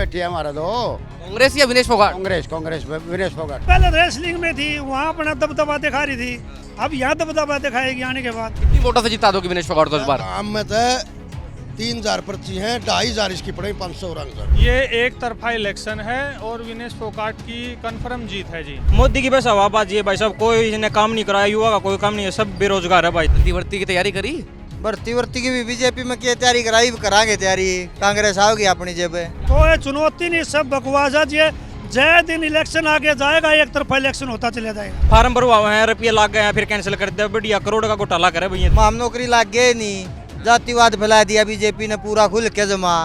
बैठी है हमारा तो। कांग्रेस या विनेश फोगाट? कांग्रेस कांग्रेस विनेश फोगाट। पहले रेसलिंग में थी, वहाँ अपना दबदबा दिखा रही थी, अब यहाँ दबदबा दिखाएगी आने के बाद। कितनी वोटों से जिता दोगे विनेश फोगाट को इस बार? आम में तो 3000 पर्ची हैं, 2500 इसकी पड़ेगी, 500 रंग सर। ये एक तरफा इलेक्शन है और विनेश फोगाट की कंफर्म जीत है जी। मोदी की बस हवाबाजी है भाई साहब, कोई इसने काम नहीं कराया, युवा का कोई काम नहीं है, सब बेरोजगार है भाई। भर्ती की तैयारी करी? भर्ती की भी बीजेपी में की तैयारी कराई, करांगे तैयारी, कांग्रेस आओगी अपनी जेब। कोई चुनौती नहीं, सब बकवास है जी। जय दिन इलेक्शन आगे जाएगा, एक तरफा इलेक्शन होता चला जाएगा। फार्म भरवा हुए हैं, रुपये लग गए हैं, फिर कैंसिल कर दिया, बढ़िया करोड़ का घोटाला करे भैया। हम नौकरी लाग गए नहीं, जातिवाद फैला दिया बीजेपी ने पूरा खुल के जमा,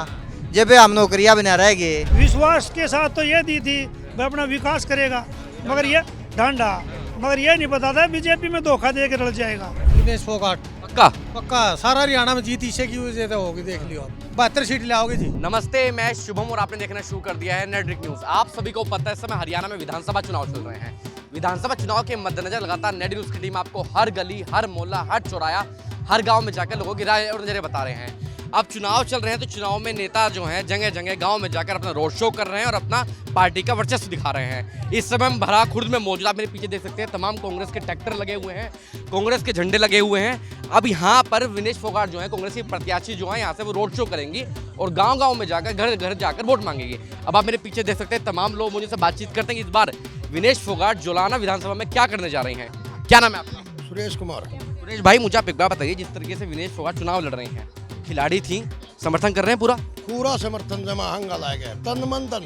जब हम नौकरियां बना रह गए। विश्वास के साथ तो ये दी थी वह अपना विकास करेगा, मगर ये ढांडा, मगर ये नहीं बताता बीजेपी में धोखा दे के रल जाएगा। विनेश फोगाट पक्का? पक्का, सारा हरियाणा में जीत इसे की वजह से होगी, देख लियो आप 72 सीट ले आओगे जी। नमस्ते, मैं शुभम और आपने देखना शुरू कर दिया है नेटड्रिक न्यूज। आप सभी को पता है इस समय हरियाणा में विधानसभा चुनाव चल रहे हैं। विधानसभा चुनाव के मद्देनजर लगातार नेट न्यूज की टीम आपको हर गली, हर मोहल्ला, हर चौराया, हर गांव में जाकर लोगों की राय और नजरें बता रहे हैं। अब चुनाव चल रहे हैं तो चुनाव में नेता जो हैं जगह जगह गांव में जाकर अपना रोड शो कर रहे हैं और अपना पार्टी का वर्चस्व दिखा रहे हैं। इस समय हम भरा खुर्द में मौजूद, आप मेरे पीछे देख सकते हैं, तमाम कांग्रेस के ट्रैक्टर लगे हुए हैं, कांग्रेस के झंडे लगे हुए हैं। अब यहाँ पर विनेश फोगाट जो है, कांग्रेस की प्रत्याशी जो है, यहाँ से वो रोड शो करेंगी और गाँव गाँव में जाकर घर घर जाकर वोट मांगेंगे। अब आप मेरे पीछे देख सकते हैं, तमाम लोग मुझे से बातचीत करते हैं कि इस बार विनेश फोगाट जोलाना विधानसभा में क्या करने जा रही हैं। क्या नाम है आपका? सुरेश कुमार। सुरेश भाई, मुझे आप एक बात बताइए, जिस तरीके से विनेश फोगाट चुनाव लड़ रही हैं, खिलाड़ी थी, समर्थन कर रहे हैं पूरा? पूरा समर्थन जमा हंगा लाएगा, तन मन धन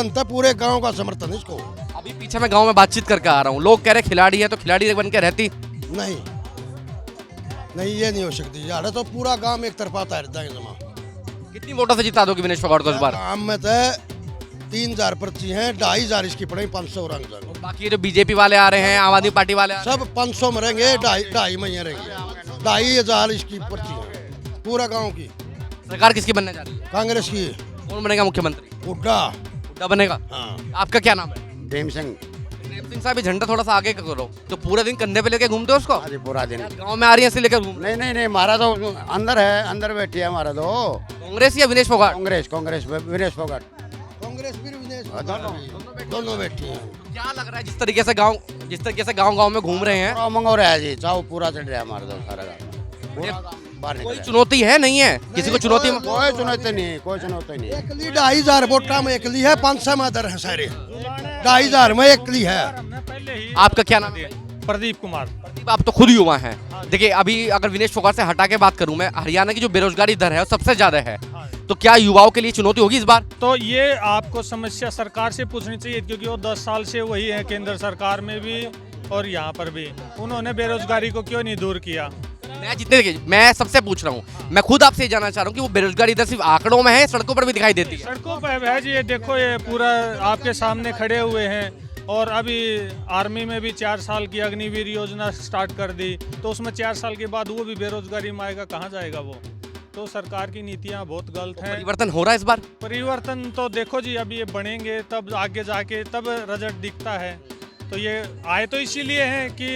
तय, पूरे गांव का समर्थन इसको। अभी पीछे मैं गांव में बातचीत करके आ रहा हूँ, लोग कह रहे खिलाड़ी है तो खिलाड़ी बन के रहती। नहीं नहीं, ये नहीं हो सकती यार, तो पूरा गांव एक तरफा रहता है जमा। कितनी वोटों से जिता दोगे विनेश फोगाट को इस बार? आम में तो 3000 पर्ची हैं, 2500 इसकी पड़ेगी, 500 रंग सर। बाकी जो बीजेपी वाले आ रहे हैं, आम आदमी पार्टी वाले आ रहे सब 500 में रहेंगे, 2.5 में ही रहेंगे, 2500 इसकी पर्ची है पूरा गांव की। हैं। सरकार किसकी बनने जा रही है? कांग्रेस की। कौन बनेगा मुख्यमंत्री? हुड्डा। हुड्डा बनेगा? हाँ। आपका क्या नाम है? भीम सिंह। प्रेम सिंह साहब, ये झंडा थोड़ा सा आगे का करो, तो पूरा दिन कंधे पे लेके घूमते हो उसको? आज पूरा दिन गाँव में आ रही है इसलिए लेकर घूम? नहीं नहीं नहीं, हमारा तो अंदर है, अंदर बैठी है हमारा तो। कांग्रेस या विनेश फोगाट? कांग्रेस कांग्रेस विनेश फोगाट। कांग्रेस भी विनेश दोनों बैठी हैं। क्या लग रहा है जिस तरीके से गाँव गाँव में घूम रहे हैं? मंगो रहा है जी, चाव पूरा चढ़ रहा है हमारा तो सारा गाँव। बाहर निकल कोई रहा है। चुनौती है नहीं है किसी को? चुनौती में कोई चुनौती नहीं, कोई चुनौती नहीं। एकली 2500 वोटा में एकली है, 500 में दर है सारे, 2500 में एकली है। आपका क्या नाम है? प्रदीप कुमार। प्रदीप, आप तो खुद युवा हैं। देखिए, अभी अगर विनेश फोगाट से हटा के बात करूं मैं, हरियाणा की जो बेरोजगारी दर है वो सबसे ज्यादा है, तो क्या युवाओं के लिए चुनौती होगी इस बार? तो ये आपको समस्या सरकार से पूछनी चाहिए, क्योंकि वो 10 साल से वही है, केंद्र सरकार में भी और यहाँ पर भी। उन्होंने बेरोजगारी को क्यों नहीं दूर किया? मैं सबसे पूछ रहा हूँ, मैं खुद आपसे जानना चाह रहा हूँ कि वो बेरोजगारी दर सिर्फ आंकड़ों में है, सड़कों पर भी दिखाई देती है? सड़कों पर है जी, ये देखो, ये पूरा आपके सामने खड़े हुए हैं। और अभी आर्मी में भी 4 साल की अग्निवीर योजना स्टार्ट कर दी, तो उसमें 4 साल के बाद वो भी बेरोजगारी में आएगा, कहाँ जाएगा वो? तो सरकार की नीतियाँ बहुत गलत हैं। परिवर्तन हो रहा है इस बार? परिवर्तन तो देखो जी, अभी ये बढ़ेंगे तब आगे जाके तब रिजल्ट दिखता है। तो ये आए तो इसीलिए हैं कि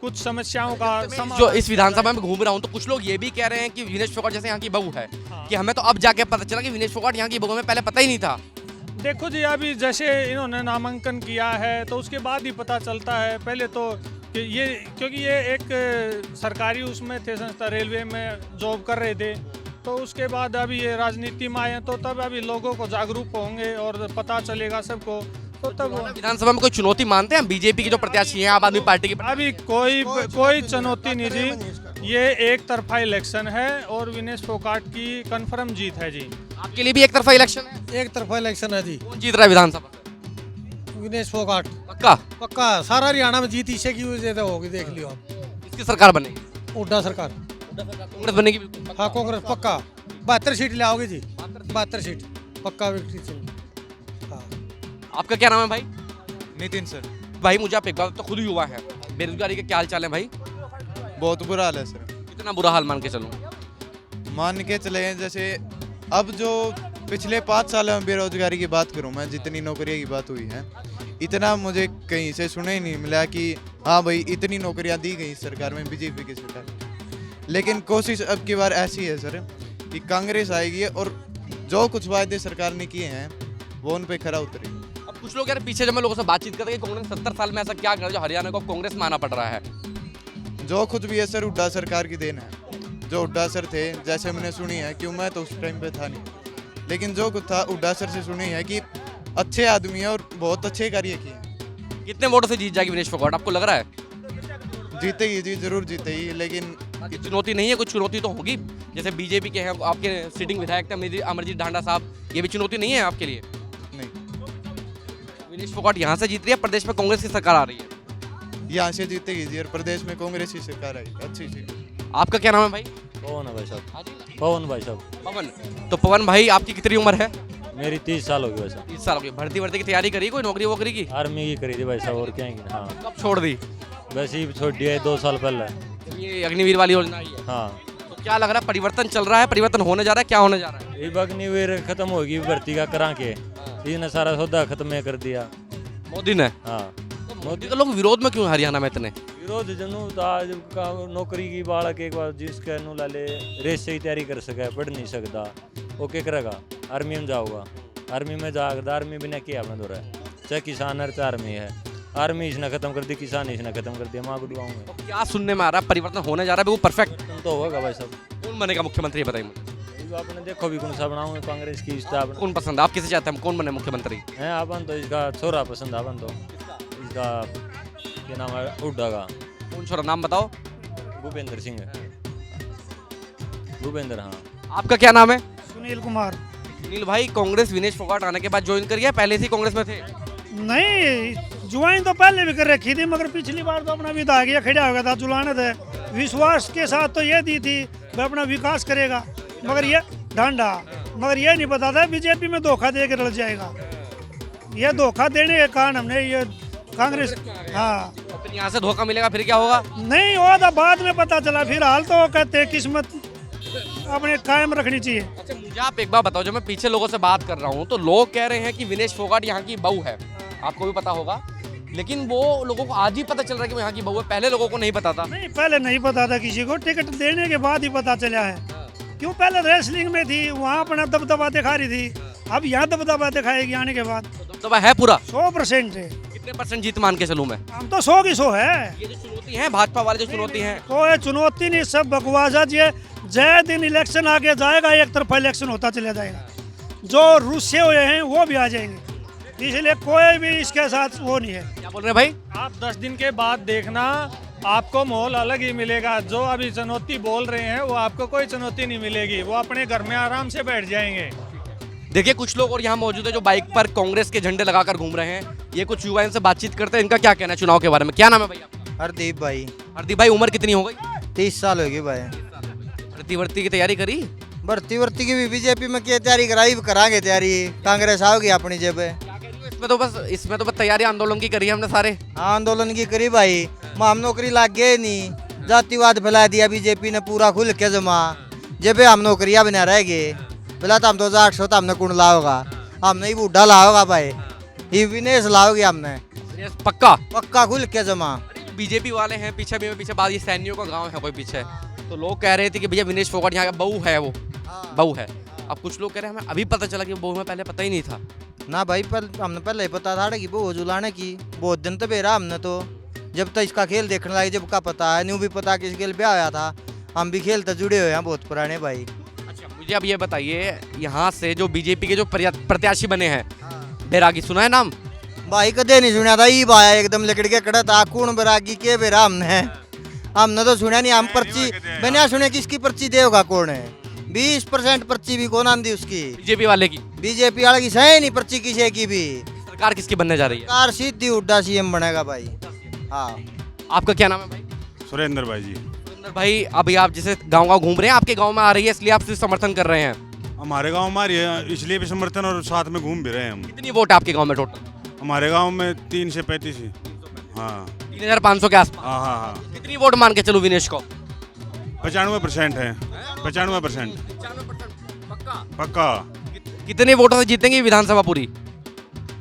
कुछ समस्याओं का जो इस विधानसभा में घूम रहा हूँ, तो कुछ लोग ये भी कह रहे हैं कि विनेश फोगाट जैसे यहाँ की बहू है, कि हमें तो अब जाके पता चला कि विनेश फोगाट यहाँ की बहू में पहले पता ही नहीं था। देखो जी, अभी जैसे इन्होंने नामांकन किया है तो उसके बाद ही पता चलता है। पहले तो कि ये, क्योंकि ये एक सरकारी उसमें थे, संस्था रेलवे में जॉब कर रहे थे, तो उसके बाद अभी ये राजनीति में आए तो तब अभी लोगों को जागरूक होंगे और पता चलेगा सबको, तो तब विधानसभा में कोई चुनौती मानते हैं? बीजेपी के जो प्रत्याशी हैं, आम आदमी पार्टी के? अभी कोई चुनौती नहीं जी, ये एक तरफा इलेक्शन है और विनेश फोगाट की कंफर्म जीत है जी। आपके लिए भी एक तरफा इलेक्शन है? एक तरफा इलेक्शन है जी। कौन जीत रहा है विधानसभा? विनेश फोगाट। पक्का? पक्का, सारा हरियाणा में जीत इसे की वजह से होगी, देख लियो आप। किसकी सरकार बनेगी? हुड्डा सरकार। कांग्रेस बनेगी? हाँ, कांग्रेस पक्का, 72 सीट ले आओगे जी, 72 सीट पक्का विक्ट्री। हाँ। आपका क्या नाम है भाई? नितिन सर। भाई, मुझे आप एक बात, तो खुद युवा है, बेरोजगारी के क्या हाल चाल है भाई? बहुत बुरा हाल है सर। कितना बुरा हाल मान के चलूं? मान के चले जैसे अब जो पिछले 5 साल में बेरोजगारी की बात करूं मैं, जितनी नौकरियों की बात हुई है, इतना मुझे कहीं से सुने ही नहीं मिला कि हाँ भाई इतनी नौकरियां दी गई सरकार में, बीजेपी की सरकार। लेकिन कोशिश अब की बार ऐसी है सर कि कांग्रेस आएगी और जो कुछ वायदे सरकार ने किए हैं वो उन पे खरा उतरे। अब कुछ लोग यार पीछे जब मैं लोगों से बातचीत करते हैं कि कांग्रेस 70 साल में ऐसा क्या कर जो हरियाणा को कांग्रेस में आना पड़ रहा है। जो कुछ भी है सर हुड्डा सरकार की देन है। जो हुड्डा सर थे, जैसे मैंने सुनी है, क्यों मैं तो उस टाइम पे था नहीं, लेकिन जो कुछ था हुड्डा सर से सुनी है कि अच्छे आदमी है और बहुत अच्छे कार्य किए हैं। कितने वोटों से जीत जाएगी विनेश फोगाट आपको लग रहा है? जीतेगी जी, जरूर जीतेगी, लेकिन ये चुनौती नहीं है, कुछ चुनौती तो होगी। जैसे बीजेपी के हैं आपके सिटिंग विधायक थे अमरजीत ढांडा साहब, ये भी चुनौती नहीं है आपके लिए? नहीं, विनेश फोगाट यहाँ से जीत रही है, प्रदेश में कांग्रेस की सरकार आ रही है। यहाँ से जीतेगी जी, और प्रदेश में कांग्रेस की सरकार आई, अच्छी चीज। आपका क्या नाम है भाई? पवन है भाई साहब, पवन भाई साहब। पवन। तो पवन भाई आपकी कितनी उम्र है? मेरी 30 साल हो गई भाई साहब। 30 साल हो गई। भर्ती की तैयारी करी, कोई नौकरी वोकरी की? आर्मी की करी थी भाई साहब, और क्या है कि हाँ कब छोड़ दी? वैसे ही छोड़ दिया है 2 साल पहले। ये अग्निवीर वाली योजना आई है। हाँ, तो क्या लग रहा है, परिवर्तन चल रहा है, परिवर्तन होने जा रहा है, क्या होने जा रहा है? ये अग्निवीर खत्म होगी भर्ती का करा के, इसने सारा सौदा खत्म कर दिया मोदी ने। हाँ। मोदी का लोग विरोध में क्यों हरियाणा में इतने? विरोध जनू तो आज का नौकरी की बालक एक बार जिसके नु लाले रेस से ही तैयारी कर सके, पढ़ नहीं सकता, वो क्या करेगा? आर्मी में जाऊगा, आर्मी में जाकर आर्मी बिना किया अपना दौरा है, चाहे किसान है चाहे आर्मी है, आर्मी इसने खत्म कर दी, किसान इसने खत्म कर दिया, माँ गुडवाऊँ में। तो क्या सुनने में आ रहा है, परिवर्तन होने जा रहा है, वो परफेक्ट तो होगा भाई साहब। कौन बनेगा मुख्यमंत्री बताइए मुझे? आपने देखो भी कौन सा बनाऊंगा, कांग्रेस की स्टाफ कौन पसंद है? आप किसे चाहते हैं, कौन बने मुख्यमंत्री? है अपन तो इसका छोरा पसंद है, अपन तो इसका क्या नाम है हुड्डा का, कौन छोरा, नाम बताओ। भूपेंद्र सिंह है, भूपेंद्र। हाँ, आपका क्या नाम है? सुनील कुमार। सुनील भाई, कांग्रेस विनेश फोगाट आने के बाद ज्वाइन करी है, पहले से ही कांग्रेस में थे? नहीं, ज्वाइन तो पहले भी कर रखी थी, मगर पिछली बार तो अपना विदा गया, खड़ा हो गया था, जुलाने थे। विश्वास के साथ तो ये दी थी वह अपना विकास करेगा, मगर ये ढांडा, मगर ये नहीं पता था बीजेपी में धोखा दे के रल जाएगा। ये धोखा देने के कारण हमने ये कांग्रेस। हाँ, फिर यहाँ से धोखा मिलेगा, फिर क्या होगा? नहीं हुआ था, बाद में पता चला। फिर हाल तो कहते हैं किस्मत अपने कायम रखनी चाहिए। अच्छा, मुझे आप एक बार बताओ, जब मैं पीछे लोगों से बात कर रहा हूँ तो लोग कह रहे हैं कि विनेश फोगाट यहाँ की बहू है, आपको भी पता होगा, लेकिन वो लोगों को आज ही पता चल रहा है कि वो यहाँ की बहू है, पहले लोगों को नहीं पता था। नहीं, पहले नहीं पता था किसी को, टिकट देने के बाद ही पता चला है। क्यों, पहले रेसलिंग में थी, वहाँ अपना दबदबा दिखा रही थी, अब यहाँ दबदबा दिखाएगी आने के बाद। तो वह है पूरा 100% है। कितने परसेंट जीत मान के चलूं मैं? हम तो 100 की 100 है। ये जो चुनौती है, भाजपा वाले जो चुनौती है, कोई चुनौती नहीं, सब बकवास है। ये जय दिन इलेक्शन आगे जाएगा, एक तरफा इलेक्शन होता चला जाएगा, जो रुस्से हुए हैं वो भी आ जाएंगे, इसलिए कोई भी इसके साथ वो नहीं है। क्या बोल रहे हैं भाई? आप 10 दिन के बाद देखना, आपको माहौल अलग ही मिलेगा। जो अभी चुनौती बोल रहे हैं वो आपको कोई चुनौती नहीं मिलेगी, वो अपने घर में आराम से बैठ जाएंगे। देखिए, कुछ लोग और यहाँ मौजूद है जो बाइक पर कांग्रेस के झंडे लगाकर घूम रहे हैं। ये कुछ युवा इनसे बातचीत करते हैं, इनका क्या कहना है चुनाव के बारे में। क्या नाम है भाई आपका? हरदीप भाई। हरदीप भाई, उम्र कितनी हो गई? 30 साल हो गई भाई। भर्ती की तैयारी करी? भर्ती की भी बीजेपी में की तैयारी कराई, करांगे तैयारी, कांग्रेस आओगी अपनी जेब। इसमें तो बस तैयारी आंदोलन की करी है हमने सारे। हाँ, आंदोलन की करी भाई, हम नौकरी लाग गए नहीं, जातिवाद फैला दिया बीजेपी ने पूरा खुल के जमा, जब हम नौकरियां बना रह गए। पहला तो हम 2800 तो हमने कुंड लाओगा, हमने बूढ़ा लाओगा भाई, ये विनेश लाओगे हमने पक्का खुल के जमा। बीजेपी वाले हैं पीछे बाद ये सैनियों का गांव है कोई पीछे, तो लोग कह रहे थे कि भैया विनेश फोगाट यहाँ का बहू है, वो बहू है। अब कुछ लोग कह रहे हैं हमें अभी पता चला कि बहू में पहले पता ही नहीं था। ना भाई, हमने पहले ही पता था कि वो जुलाने की बहुत दिन तो बेरा हमने तो, जब तक इसका खेल देखने लगे जब का पता है, न्यू भी पता कि खेल ब्याह आया था, हम भी खेल तो जुड़े हुए हैं बहुत पुराने भाई। अच्छा, मुझे अब ये बताइए, यहाँ से जो बीजेपी के जो प्रत्याशी बने हैं, बैरागी सुना है नाम? भाई कदे नहीं सुना था, ई भाया एकदम लकड़ के कड़ा था, कौन बैरागी के बेरा हमने तो सुना नहीं। हम पर्ची बिना सुने किसकी पर्ची देगा कौन है, 20% पर्ची भी कौन आंदी उसकी, बीजेपी वाले की। बीजेपी वाले की सही नहीं पर्ची किसी की भी। सरकार किसकी बनने जा रही है? सरकार सीधी हुड्डा सीएम बनेगा भाई। हाँ, आपका क्या नाम है भाई? सुरेंद्र भाई जी। सुरेंद्र भाई, अभी आप जैसे गाँव घूम रहे हैं, आपके गाँव में आ रही है इसलिए आप सिर्फ समर्थन कर रहे हैं? हमारे गांव में आ रही है इसलिए भी समर्थन, और साथ में घूम भी रहे हैं हम। कितनी वोट है आपके गाँव में टोटल? हमारे गांव में 3 से 35 ही। हाँ, 3500 के आसपास। हाँ। कितनी वोट मान के चलो विनेश को? 95% है, 95% पक्का। कितने वोटों से जीतेंगे विधानसभा पूरी?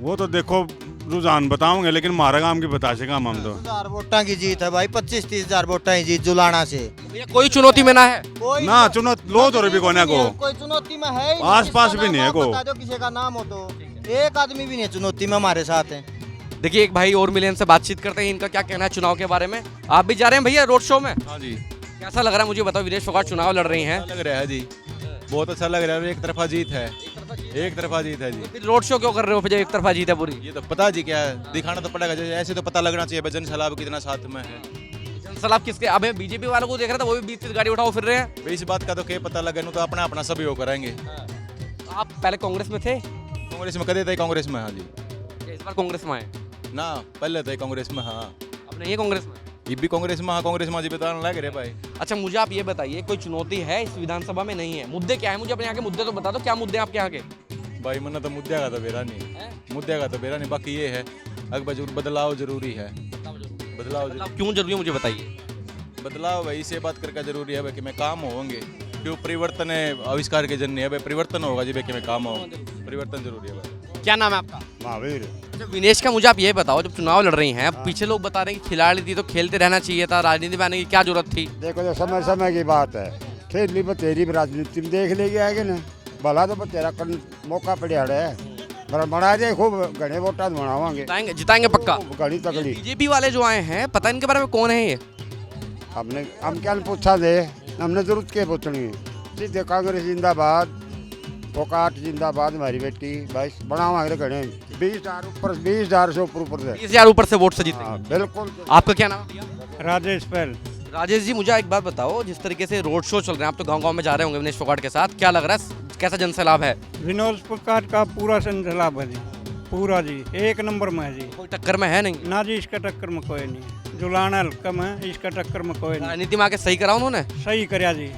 वो तो देखो रुझान बताऊंगे लेकिन मारा काम की बता सका हम तो 1000 वोटा की जीत है भाई, 25-30 हजार वोटा की जीत जुलाना से। भैया कोई चुनौती में ना है? ना चुनो लो तो भी कोने को कोई चुनौती में है ही नहीं। आस-पास किसका भी नहीं है नाम को। बता दो किसी का नाम हो तो, एक आदमी भी नहीं चुनौती में हमारे साथ है। देखिए एक भाई और मिले, इनसे बातचीत करते हैं, इनका क्या कहना है चुनाव के बारे में। आप भी जा रहे हैं भैया रोड शो में? हाँ जी, कैसा लग रहा है मुझे बताओ, विनेश फोगाट चुनाव लड़ रही हैं। लग रहा है जी, बहुत अच्छा लग रहा है। एक तरफा जीत है, एक तरफा जीत है जी। फिर रोड शो क्यों कर रहे हो फिर जब एक तरफा जीत है पूरी? ये तो पता जी क्या है, दिखाना तो पड़ेगा। ऐसे तो पता लगना चाहिए जन सैलाब कितना साथ में है। जनसलाब किसके? अब बीजेपी वालों को देख रहा था, वो भी बीच से गाड़ी उठाओ फिर रहे हैं। भाई इस बात का तो क्या पता लगे, तो अपना अपना सभी वो करेंगे। आप पहले कांग्रेस में थे? कांग्रेस में कदे थे, कांग्रेस में। हाँ जी, इस बार कांग्रेस में आए? ना पहले थे कांग्रेस में। हाँ अब नहीं है कांग्रेस में? ये भी कांग्रेस में। हाँ कांग्रेस में जी बताने लग रहे भाई। अच्छा मुझे आप ये बताइए, कोई चुनौती है इस विधानसभा में? नहीं है। मुद्दे क्या है? मुझे अपने यहाँ के मुद्दे तो बता दो, क्या मुद्दे हैं आपके यहाँ के? भाई मैंने तो मुद्दे का तो बेरा नहीं, मुद्दे का तो बेरा नहीं। बाकी ये है अगर बदलाव जरूरी है। बदलाव क्यों जरूरी है मुझे बताइए। बदलाव भाई इसे बात करके जरूरी है भाई कि मैं काम होंगे, क्यों परिवर्तन है आविष्कार के जन्य है भाई। परिवर्तन होगा जी भाई कि मैं काम हो, परिवर्तन जरूरी है भाई। क्या नाम है आपका? महावीर। अच्छा विनेश का मुझे आप ये बताओ, जब चुनाव लड़ रही हैं, पीछे लोग बता रहे हैं कि खिलाड़ी थी तो खेलते रहना चाहिए था, राजनीति में आने की क्या जरूरत थी? देखो तो समय समय की बात है, खेल ली बतेरी राजनीति में देख लेगी आगे ना, भला तो बतेरा कर मौका पड़े है बना दे खूब घने वोटा बनावांगे, जिताएंगे पक्का। घड़ी तकड़ी। बीजेपी वाले जो आए हैं, पता इनके बारे में कौन है ये? हम क्या पूछा दे, हमने जरूरत के पूछनी है। सीधे कांग्रेस जिंदाबाद, फोगाट जिंदाबाद, हमारी बेटी भाई बनावांगे घने 20,000 ऊपर, 20,000 से ऊपर से 20,000 ऊपर से वोट से जीते। बिल्कुल। आपका क्या नाम है? राजेश पहल। राजेश जी मुझे एक बात बताओ, जिस तरीके से रोड शो चल रहे हैं, आप तो गांव-गांव में जा रहे होंगे विनेश फोगाट के साथ, क्या लग रहा है कैसा जनसैलाब है? विनोद फोगाट का पूरा संसलाब है जी, पूरा जी, एक नंबर में है जी। कोई टक्कर में है नहीं? ना जी, इसका टक्कर में कोई नहीं। जुलाना हल्का में इसका टक्कर में कोई नहीं। राजनीति में आके सही करा उन्होंने? सही करया जी,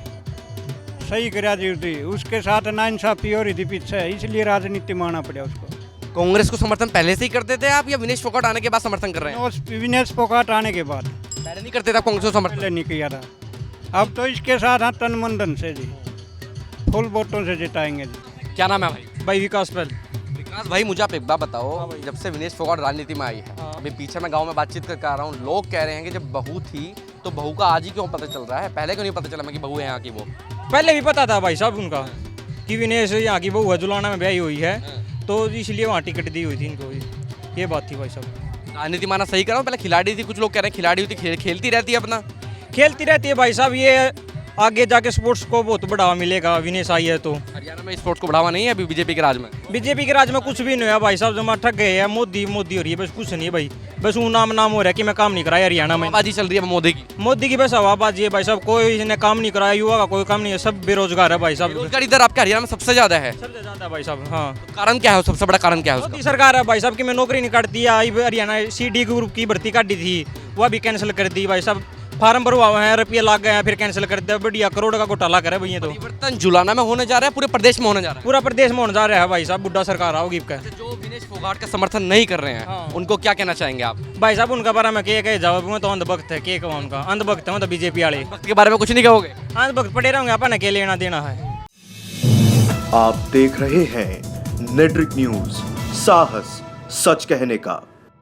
सही करया जी। उसके साथ नाइंसाफी हो रही थी पीछे, इसलिए राजनीति में आना पड़ा उसको। कांग्रेस को समर्थन पहले से ही करते थे आप, या विनेश फोगाट आने के बाद समर्थन कर रहे हैं? विनेश फोगाट आने के बाद। पहले नहीं करते थे आप कांग्रेस को समर्थन? पहले नहीं किया था, अब तो इसके साथ हाँ तन मन धन से जी, फुल वोटों से जिताएंगे जी। क्या नाम है भाई? भाई विकास पहल। विकास भाई मुझे आप एक बात बताओ, जब से विनेश फोगाट राजनीति में आई है, अभी पीछे मैं गांव में बातचीत करके आ रहा हूँ, लोग कह रहे हैं कि जब बहू थी तो बहू का आज ही क्यों पता चल रहा है, पहले क्यों नहीं पता चला मैं कि बहू है यहाँ की? वो पहले भी पता था भाई साहब उनका कि विनेश यहाँ की बहू है, जुलाना में ब्याही हुई है, तो इसलिए वहाँ टिकट दी हुई थी इनको, ये बात थी भाई साहब। राजनीति माना सही करा हूँ, पहले खिलाड़ी थी, कुछ लोग कह रहे हैं खिलाड़ी हुई थी, खेलती रहती है अपना, खेलती रहती है भाई साहब। ये आगे जाके स्पोर्ट्स को बहुत बढ़ावा मिलेगा, विनेश आई है तो। हरियाणा में स्पोर्ट्स को बढ़ावा नहीं है अभी बीजेपी के राज में? बीजेपी के राज में कुछ भी नहीं है भाई साहब, जमा ठग गए हैं, मोदी मोदी हो रही है, बस कुछ नहीं है भाई, बस वो नाम हो रहा है कि मैं काम नहीं कराया हरियाणा में। हवाबाजी चल रही है मोदी की। मोदी की बस हवाबाजी है भाई साहब, कोई ने काम नहीं कराया, युवा का कोई काम नहीं है, सब बेरोजगार है भाई साहब। बेरोजगारी दर आपके हरियाणा में सबसे ज्यादा है? सबसे ज्यादा भाई साहब। हाँ, कारण क्या है? सबसे बड़ा कारण क्या है मोदी उसका? सरकार है भाई साहब कि मैं नौकरी नहीं काटती है। आई हरियाणा CD ग्रुप की भर्ती काटी थी, वह भी कैंसिल कर दी भाई साहब। फार्म भरवा हुआ है, रुपये लाग गए हैं, फिर कैंसिल कर दिया। बढ़िया करोड़ का घोटाला करे भैया। तो परिवर्तन जुलाना में होने जा रहा है, पूरे प्रदेश में होने जा रहा है? पूरा प्रदेश में होने जा रहा है भाई साहब, बुढ़ा सरकार आओगी। जो विनेश फोगाट का समर्थन नहीं कर रहे हैं उनको क्या कहना चाहेंगे आप? भाई साहब उनका बारे में क्या जवाब में तो अंधभक्त है, क्या कहूँ उनका अंधभक्त है, तो बीजेपी वाले वक्त के बारे में कुछ नहीं कहोगे? अंधभक्त पड़े रहेंगे, अपन क्या लेना देना है। आप देख रहे हैं नेट्रिक न्यूज, साहस सच कहने का।